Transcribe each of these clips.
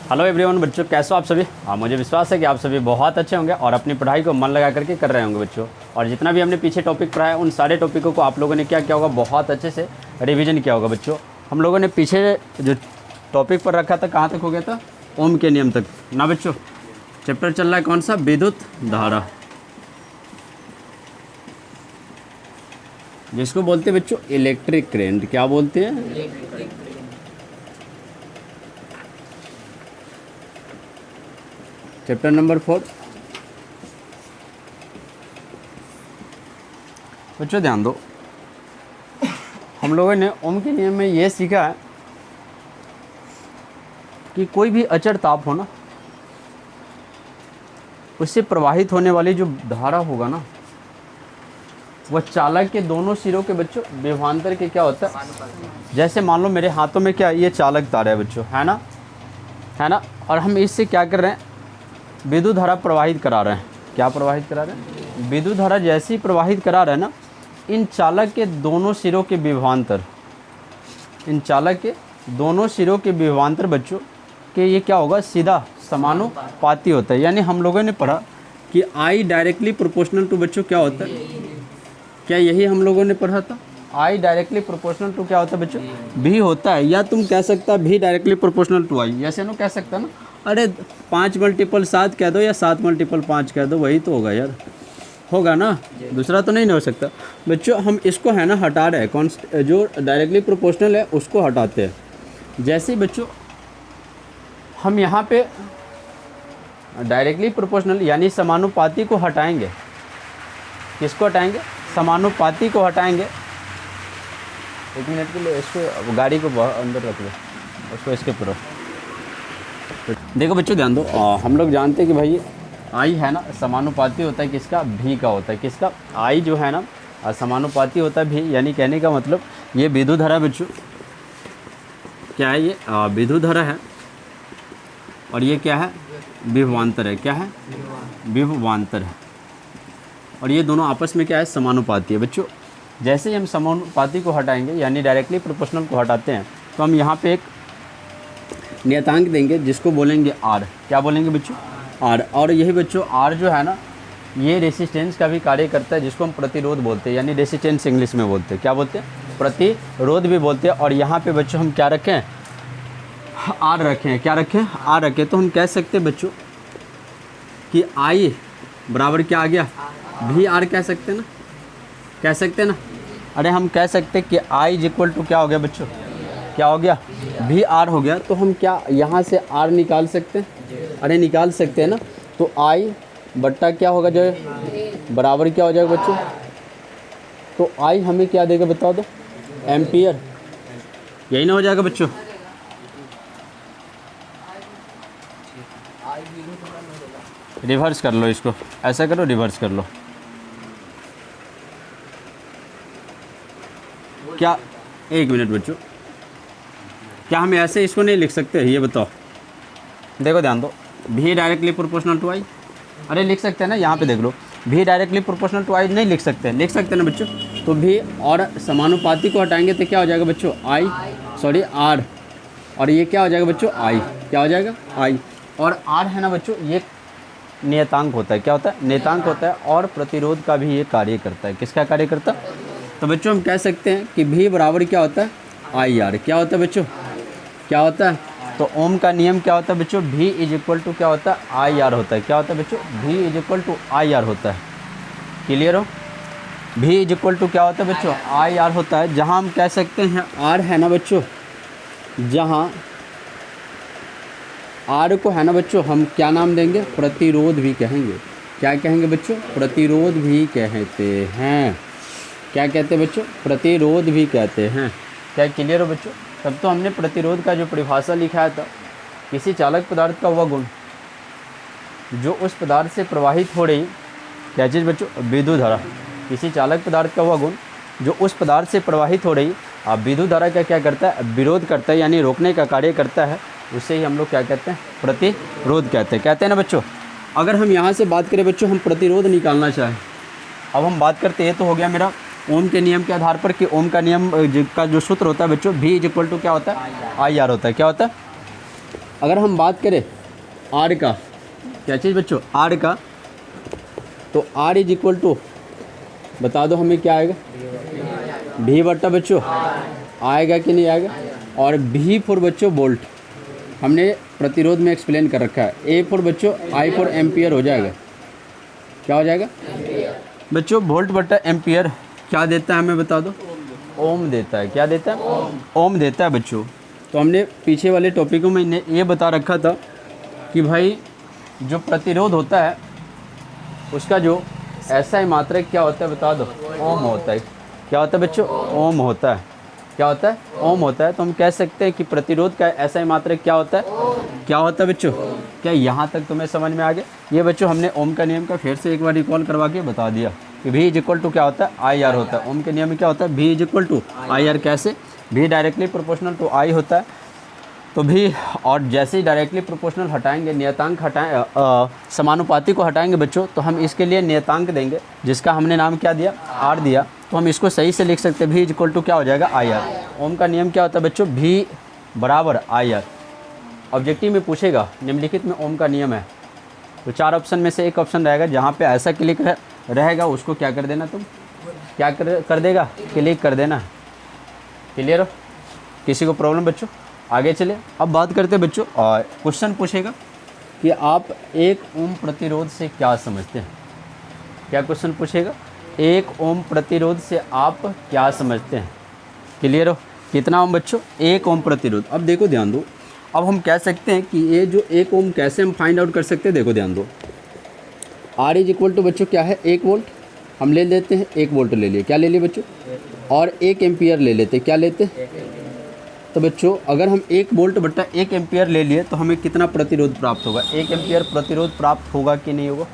Hello everyone बच्चों, कैसे हो आप सभी। मुझे विश्वास है कि आप सभी बहुत अच्छे होंगे और अपनी पढ़ाई को मन लगा करके कर रहे होंगे बच्चों। और जितना भी हमने पीछे टॉपिक पढ़ा है उन सारे टॉपिकों को आप लोगों ने क्या किया होगा, बहुत अच्छे से रिवीजन किया होगा बच्चों। हम लोगों ने पीछे जो टॉपिक पर रखा था कहाँ तक हो गया था, ओम के नियम तक ना बच्चों। चैप्टर चल रहा है कौन सा, विद्युत धारा, जिसको बोलते हैं बच्चों इलेक्ट्रिक करंट। क्या बोलते हैं, चैप्टर नंबर 4। बच्चों ध्यान दो, हम लोगों ने ओम के नियम में ये सीखा है कि कोई भी अचर ताप हो ना, उससे प्रवाहित होने वाली जो धारा होगा ना, वह चालक के दोनों सिरों के बच्चों विभवांतर के क्या होता है। जैसे मान लो मेरे हाथों में क्या, ये चालक तार है बच्चों, है ना। और हम इससे क्या कर रहे हैं, विद्युत धारा प्रवाहित करा रहे हैं। क्या प्रवाहित करा रहे हैं, विद्युत धारा जैसी प्रवाहित करा रहे हैं ना, इन चालक के दोनों सिरों के विभवांतर, इन चालक के दोनों सिरों के विभवांतर बच्चों के ये क्या होगा, सीधा समानुपाती होता है। यानी हम लोगों ने पढ़ा कि आई डायरेक्टली प्रोपोर्शनल टू बच्चों क्या होता है, क्या यही हम लोगों ने पढ़ा था। आई डायरेक्टली प्रोपोर्शनल टू क्या होता है बच्चों, भी होता है। या तुम कह सकता है भी डायरेक्टली प्रोपोर्शनल टू आई, ऐसे ना कह सकता ना, अरे 5 × 7 कह दो या 7 × 5 कह दो, वही तो होगा यार, होगा ना, दूसरा तो नहीं हो सकता बच्चों। हम इसको है ना हटा रहे हैं, कौन जो डायरेक्टली प्रोपोर्शनल है उसको हटाते हैं। जैसे बच्चों हम यहाँ पे डायरेक्टली प्रोपोर्शनल यानी समानुपाती को हटाएंगे, किसको हटाएंगे, समानुपाती को हटाएंगे। 1 मिनट के लिए इसको गाड़ी को अंदर रख लो, उसको इसके पूरा देखो बच्चों ध्यान दो। हम लोग जानते हैं कि भाई आई है ना समानुपाती होता है किसका, भी का होता है। किसका, आई जो है ना समानुपाती होता है भी, यानी कहने का मतलब ये विद्युत धारा बच्चों क्या है, ये विद्युत धारा है और ये क्या है, विभवांतर है। क्या है, विभवांतर है। और ये दोनों आपस में क्या है, समानुपाती है बच्चों। जैसे ही हम समानुपाती को हटाएंगे यानी डायरेक्टली प्रोपोर्शनल को हटाते हैं, तो हम यहाँ पे एक नियतांक देंगे जिसको बोलेंगे आर। क्या बोलेंगे बच्चों, आर। और यही बच्चों आर जो है ना, ये रेसिस्टेंस का भी कार्य करता है, जिसको हम प्रतिरोध बोलते हैं, यानी रेसिस्टेंस इंग्लिश में बोलते हैं। क्या बोलते हैं, प्रतिरोध भी बोलते हैं। और यहाँ पे बच्चों हम क्या रखें, आर रखें। क्या रखें, आर रखें। तो हम कह सकते हैं बच्चों कि आई बराबर क्या आ गया, भी आर कह सकते हैं ना, कह सकते हैं ना। अरे हम कह सकते हैं कि आई इज इक्वल टू क्या हो गया बच्चों, क्या हो गया, भी आर हो गया। तो हम क्या यहाँ से आर निकाल सकते हैं, अरे निकाल सकते हैं ना। तो आई बट्टा क्या होगा जो है, बराबर क्या हो जाएगा बच्चों, तो आई हमें क्या देगा बताओ तो, एम्पियर। यही ना हो जाएगा बच्चों। रिवर्स कर लो इसको, ऐसा करो, रिवर्स कर लो। क्या, 1 मिनट बच्चों, क्या हम ऐसे इसको नहीं लिख सकते, ये बताओ। देखो ध्यान दो, भी डायरेक्टली प्रोपोर्शनल टू आई, अरे लिख सकते हैं ना, यहाँ पे देख लो, भी डायरेक्टली प्रोपोर्शनल टू आई नहीं लिख सकते, लिख सकते हैं ना बच्चों। तो भी और समानुपाती को हटाएंगे तो क्या हो जाएगा बच्चों, आई, सॉरी आर। और ये क्या हो जाएगा बच्चों, आई। क्या हो जाएगा, आई। और आर है ना बच्चों, ये नियतांक होता है। क्या होता है, नियतांक होता है। और प्रतिरोध का भी ये कार्य करता है। किसका कार्य करता है, तो बच्चों हम कह सकते हैं कि भी बराबर क्या होता है, आई आर। क्या होता है बच्चों, क्या होता है, तो ओम का नियम क्या होता है बच्चों, भी इज इक्वल टू क्या होता है, आई आर होता है। क्या होता है बच्चों, V is equal to I R होता है। क्लियर हो, भी इज इक्वल टू क्या होता है बच्चों, आई आर होता है। जहाँ हम कह सकते हैं आर है ना बच्चों, जहाँ आर को है ना बच्चों हम क्या नाम देंगे, प्रतिरोध भी कहेंगे। क्या कहेंगे बच्चों, प्रतिरोध भी कहते हैं। क्या कहते हैं बच्चों, प्रतिरोध भी कहते हैं। क्या क्लियर हो बच्चों। तब तो हमने प्रतिरोध का जो परिभाषा लिखा था, किसी चालक पदार्थ का वह गुण जो उस पदार्थ से प्रवाहित हो रही, क्या चीज़ बच्चों, विद्युत धारा। किसी चालक पदार्थ का वह गुण जो उस पदार्थ से प्रवाहित हो रही विद्युत धारा का क्या करता है, विरोध करता है, यानी रोकने का कार्य करता है। उसे ही हम लोग क्या कहते हैं, प्रतिरोध कहते हैं ना बच्चों। अगर हम यहाँ से बात करें बच्चों, हम प्रतिरोध निकालना चाहें, अब हम बात करते हैं, तो हो गया मेरा ओम के नियम के आधार पर कि ओम का नियम का जो सूत्र होता है बच्चों, भी इज इक्वल टू क्या होता है, आई आर होता है। क्या होता है, अगर हम बात करें आर का, क्या चीज़ बच्चों, आर का, तो आर इज इक्वल टू, बता दो हमें क्या आएगा, भी बट्टा बच्चों आएगा कि नहीं आएगा। और भी फॉर बच्चों वोल्ट, हमने प्रतिरोध में एक्सप्लेन कर रखा है। ए फॉर बच्चों आई फॉर एम्पियर हो जाएगा, क्या हो जाएगा बच्चों, वोल्ट बट्टा एम्पियर क्या देता है हमें बता दो, ओम देता है। क्या देता है, ओम देता है बच्चों। तो हमने पीछे वाले टॉपिकों में ये बता रखा था कि भाई जो प्रतिरोध होता है उसका जो ऐसा ही मात्रक क्या होता है बता दो, ओम होता है। क्या होता है बच्चों, ओम होता है। क्या होता है, ओम होता है। तो हम कह सकते हैं कि प्रतिरोध का ऐसा ही मात्रक क्या होता है, क्या होता है बच्चों। क्या यहाँ तक तुम्हें समझ में आ गया? ये बच्चों हमने ओम का नियम का फिर से एक बार रिकॉल करवा के बता दिया कि भी इज इक्वल टू क्या होता है, आई आर होता है। ओम के नियम में क्या होता है, V is equal to I R. कैसे, भी डायरेक्टली प्रोपोर्शनल टू आई होता है। तो भी, और जैसे ही डायरेक्टली प्रोपोर्शनल हटाएंगे, नियतांक समानुपाती को हटाएंगे बच्चों, तो हम इसके लिए नियतांक देंगे जिसका हमने नाम क्या दिया, आर दिया। तो हम इसको सही से लिख सकते हैं, भी इज इक्वल टू क्या हो जाएगा, आई आर। ओम का नियम क्या होता है बच्चों, भी बराबर आई आर। ऑब्जेक्टिव में पूछेगा निम्नलिखित में ओम का नियम है, तो 4 ऑप्शन में से एक ऑप्शन रहेगा जहाँ पे ऐसा क्लिक रहेगा, उसको क्या कर देना, तुम क्या कर देगा, क्लिक कर देना। क्लियर हो, किसी को प्रॉब्लम बच्चों? आगे चले, अब बात करते हैं बच्चों, और क्वेश्चन पूछेगा कि आप 1 ओम प्रतिरोध से क्या समझते हैं। क्या क्वेश्चन पूछेगा, 1 ओम प्रतिरोध से आप क्या समझते हैं। क्लियर हो, कितना ओम बच्चों, 1 ओम प्रतिरोध। अब देखो ध्यान दो, अब हम कह सकते हैं कि ये जो 1 ओम कैसे हम फाइंड आउट कर सकते हैं। देखो ध्यान दो, आर इज इक्वल टू बच्चों क्या है, 1 वोल्ट। हम ले लेते हैं 1 वोल्ट ले लिए, क्या ले लिए बच्चों, और 1 एम्पियर ले लेते, क्या लेते। तो बच्चों अगर हम 1 वोल्ट बट्टा 1 एम्पियर ले लिए तो हमें कितना प्रतिरोध प्राप्त होगा, 1 एम्पियर प्रतिरोध प्राप्त होगा कि नहीं होगा।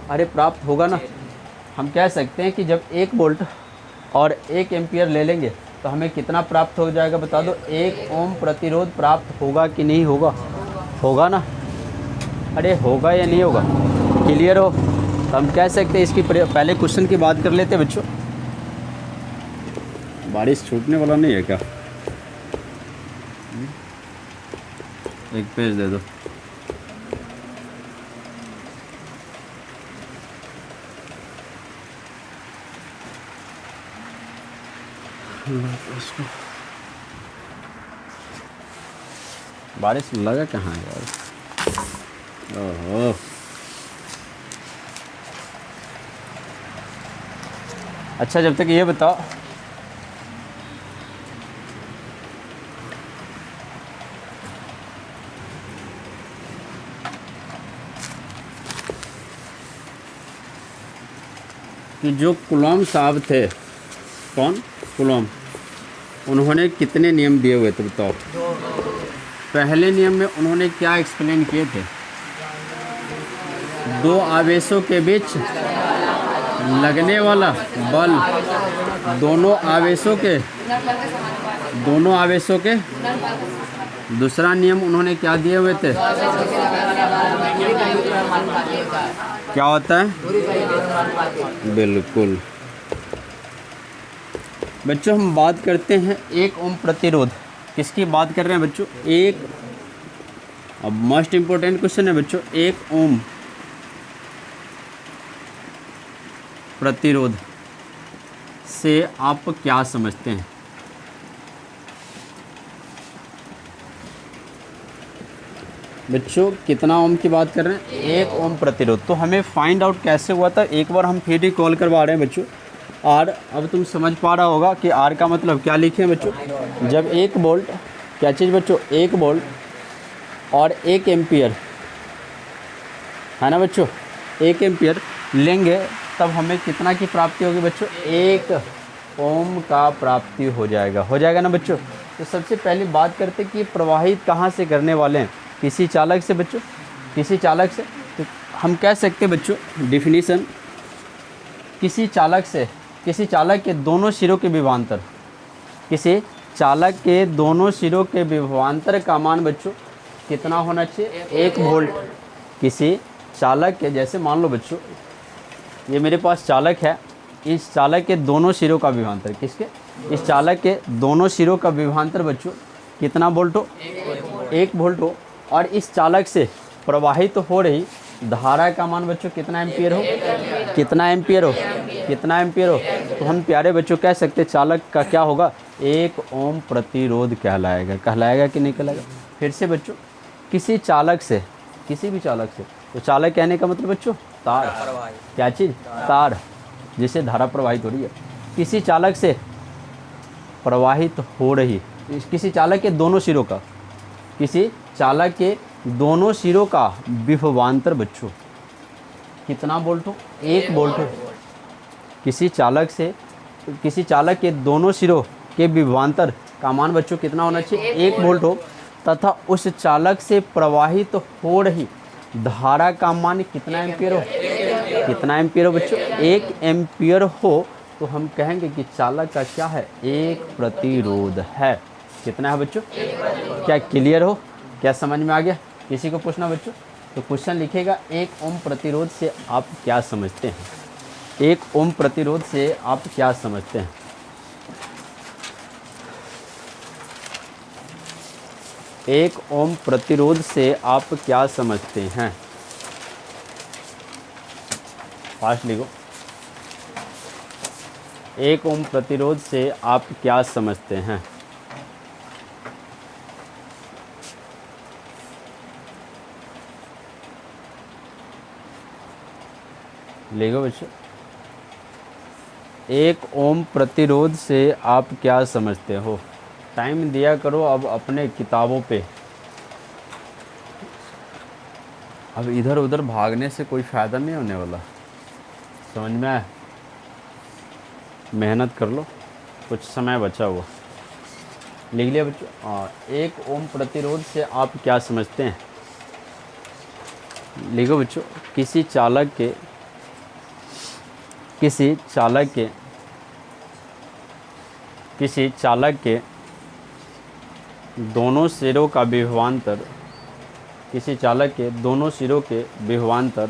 अरे प्राप्त होगा ना। हम कह सकते हैं कि जब 1 वोल्ट और 1 एम्पियर ले लेंगे तो हमें कितना प्राप्त हो जाएगा बता दो, 1 ओम प्रतिरोध प्राप्त होगा कि नहीं होगा, होगा ना। अरे होगा या नहीं होगा, क्लियर हो। तो हम कह सकते हैं इसकी पहले क्वेश्चन की बात कर लेते हैं बच्चों। बारिश छूटने वाला नहीं है क्या, एक पेज दे दो। उसको बारिश लगा कहाँ है यार, ओहो। अच्छा जब तक ये बताओ, कि जो कुलॉम साहब थे, कौन, कुलॉम, उन्होंने कितने नियम दिए हुए थे बताओ। पहले नियम में उन्होंने क्या एक्सप्लेन किए थे, 2 आवेशों के बीच लगने वाला बल दोनों आवेशों के। दूसरा नियम उन्होंने क्या दिए हुए थे, क्या होता है, बिल्कुल बच्चों। हम बात करते हैं 1 ओम प्रतिरोध, किसकी बात कर रहे हैं बच्चों, 1, अब मोस्ट इम्पोर्टेंट क्वेश्चन है बच्चों, 1 ओम प्रतिरोध से आप क्या समझते हैं। बच्चों कितना ओम की बात कर रहे हैं, 1 ओम प्रतिरोध। तो हमें फाइंड आउट कैसे हुआ था, एक बार हम फिर रिकॉल करवा रहे हैं बच्चों। आर, अब तुम समझ पा रहा होगा कि आर का मतलब क्या लिखे हैं बच्चों। जब 1 वोल्ट, क्या चीज़ बच्चों, 1 वोल्ट और 1 एम्पियर है ना बच्चों, 1 एम्पियर लेंगे तब हमें कितना की प्राप्ति होगी बच्चों, 1 ओम का प्राप्ति हो जाएगा ना बच्चों। तो सबसे पहले बात करते कि प्रवाहित कहाँ से करने वाले हैं, किसी चालक से बच्चों, किसी चालक से। तो हम कह सकते हैं बच्चों डिफिनीशन, किसी चालक के दोनों सिरों के विभवांतर, किसी चालक के दोनों सिरों के विभवांतर का मान बच्चों कितना होना चाहिए, 1 वोल्ट। किसी चालक के, जैसे मान लो बच्चों ये मेरे पास चालक है, इस चालक के दोनों सिरों का विभवांतर, किसके, इस चालक के दोनों सिरों का विभवांतर बच्चों कितना वोल्ट हो, 1 वोल्ट हो। और इस चालक से प्रवाहित हो रही धारा का मान बच्चों कितना एम्पियर हो, कितना एम्पियर हो, कितना एम्पियर हो। तो हम प्यारे बच्चों कह सकते हैं चालक का क्या होगा, 1 ओम प्रतिरोध कहलाएगा। कहलाएगा कि नहीं कहलाएगा। फिर से बच्चों, किसी चालक से, किसी भी चालक से, तो चालक कहने का मतलब बच्चों तार, क्या चीज़, तार जिसे धारा प्रवाहित हो रही है। किसी चालक से प्रवाहित हो रही, किसी चालक के दोनों सिरों का, किसी चालक के दोनों सिरों का विभवांतर बच्चों कितना वोल्ट हो, 1 वोल्ट हो। किसी चालक से, किसी चालक के दोनों सिरों के विभवांतर का मान बच्चों कितना होना चाहिए, 1 वोल्ट हो, तथा उस चालक से प्रवाहित हो रही धारा का मान कितना एम्पियर हो, कितना एम्पियर हो बच्चों, 1 एम्पियर हो। तो हम कहेंगे कि चालक का क्या है, 1 प्रतिरोध है। कितना है बच्चों, क्या क्लियर हो, क्या समझ में आ गया। किसी को पूछना बच्चों तो क्वेश्चन लिखेगा 1 ओम प्रतिरोध से आप क्या समझते हैं, 1 ओम प्रतिरोध से आप क्या समझते हैं। एक ओम प्रतिरोध से आप क्या समझते हैं, फास्ट लिखो। 1 ओम प्रतिरोध से आप क्या समझते हैं। लिखो बच्चों, 1 ओम प्रतिरोध से आप क्या समझते हो। टाइम दिया करो अब अपने किताबों पे। अब इधर उधर भागने से कोई फ़ायदा नहीं होने वाला, समझ में आया। मेहनत कर लो, कुछ समय बचा हुआ। लिख लिया बच्चों, 1 ओम प्रतिरोध से आप क्या समझते हैं। लिखो बच्चों, किसी चालक के, किसी चालक के, किसी चालक के दोनों सिरों का विभवांतर, किसी चालक के दोनों सिरों के विभवांतर,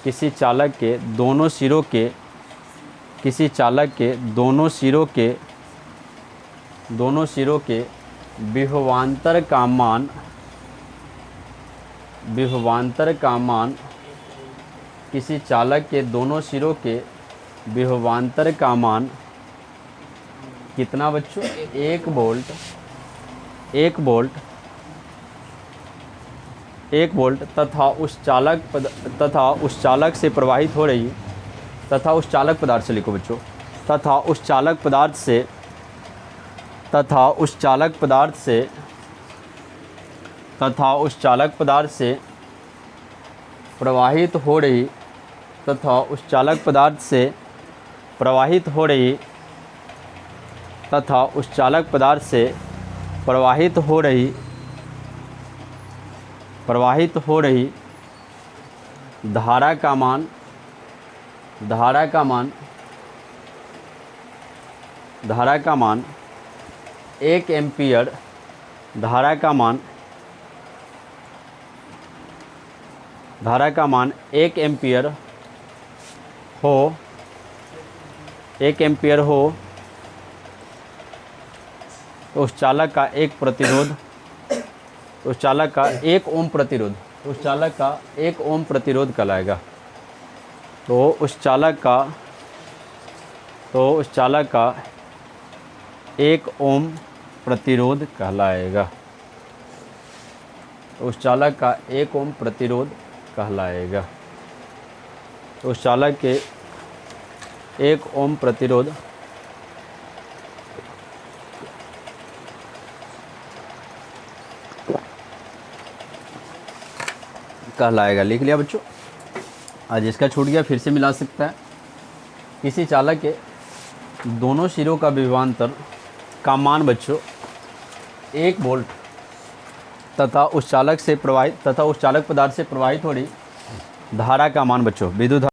किसी चालक के दोनों सिरों के, किसी चालक के दोनों सिरों के, दोनों सिरों के विभवांतर का मान, विभवांतर का मान, किसी चालक के दोनों सिरों के विभवांतर का मान कितना बच्चों, 1 वोल्ट, 1 वोल्ट, 1 वोल्ट, तथा उस चालक से प्रवाहित हो रही, तथा उस चालक पदार्थ से, लिखो बच्चों, तथा उस चालक पदार्थ से, तथा उस चालक पदार्थ से, तथा उस चालक पदार्थ से प्रवाहित हो रही, तथा उस चालक पदार्थ से प्रवाहित हो रही, तथा उस चालक पदार्थ से प्रवाहित हो रही, प्रवाहित हो रही धारा का मान, धारा का मान, धारा का मान 1 एम्पियर, धारा का मान, धारा का मान 1 एम्पियर हो, 1 एम्पियर हो, तो उस चालक का 1 प्रतिरोध, उस चालक का 1 ओम प्रतिरोध, उस चालक का 1 ओम प्रतिरोध कहलाएगा। तो उस चालक का, तो उस चालक का 1 ओम प्रतिरोध कहलाएगा। तो उस चालक का 1 ओम प्रतिरोध कहलाएगा। तो उस चालक के 1 ओम प्रतिरोध कहलाएगा। लिख लिया बच्चों, आज इसका छूट गया फिर से मिला सकता है। किसी चालक के दोनों सिरों का विभवांतर का मान बच्चों 1 वोल्ट, तथा उस चालक से प्रवाहित, तथा उस चालक पदार्थ से प्रवाहित हो रही धारा का मान बच्चों, विद्युत